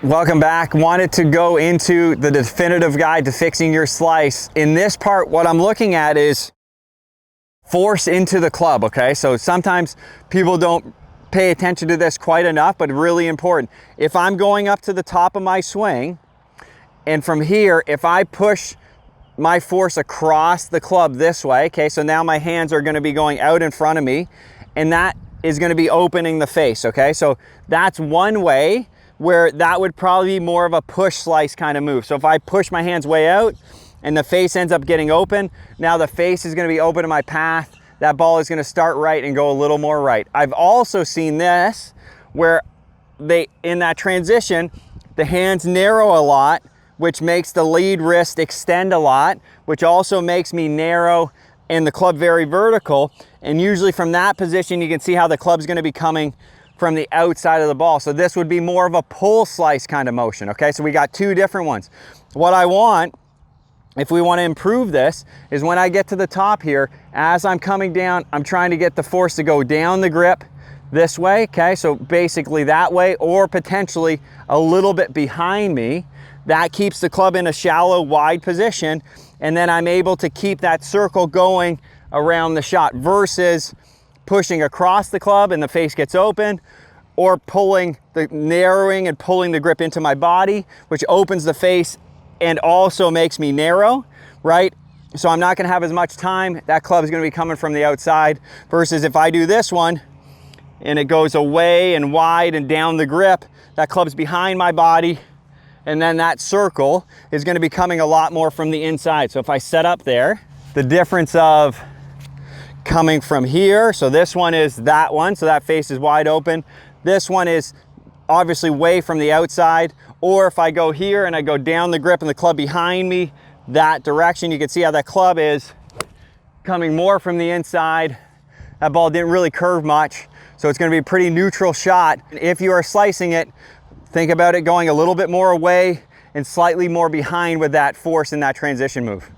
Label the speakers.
Speaker 1: Welcome back. Wanted to go into the definitive guide to fixing your slice. In this part, what I'm looking at is force into the club, okay? So sometimes people don't pay attention to this quite enough, but really important. If I'm going up to the top of my swing, and from here, if I push my force across the club this way, okay, so now my hands are gonna be going out in front of me, and that is gonna be opening the face, okay? So that's one way where that would probably be more of a push slice kind of move. So if I push my hands way out and the face ends up getting open, now the face is gonna be open to my path. That ball is gonna start right and go a little more right. I've also seen this where in that transition, the hands narrow a lot, which makes the lead wrist extend a lot, which also makes me narrow and the club very vertical. And usually from that position, you can see how the club's gonna be coming from the outside of the ball. So this would be more of a pull slice kind of motion, okay? So we got two different ones. What I want, if we want to improve this, is when I get to the top here, as I'm coming down, I'm trying to get the force to go down the grip this way, okay? So basically that way, or potentially a little bit behind me. That keeps the club in a shallow, wide position, and then I'm able to keep that circle going around the shot versus pushing across the club and the face gets open, or narrowing and pulling the grip into my body, which opens the face and also makes me narrow, right? So I'm not gonna have as much time. That club is gonna be coming from the outside versus if I do this one and it goes away and wide and down the grip, that club's behind my body, and then that circle is gonna be coming a lot more from the inside. So if I set up there, the difference of coming from here, so this one is that one, so that face is wide open. This one is obviously way from the outside, or if I go here and I go down the grip and the club behind me, that direction, you can see how that club is coming more from the inside. That ball didn't really curve much, so it's gonna be a pretty neutral shot. If you are slicing it, think about it going a little bit more away and slightly more behind with that force in that transition move.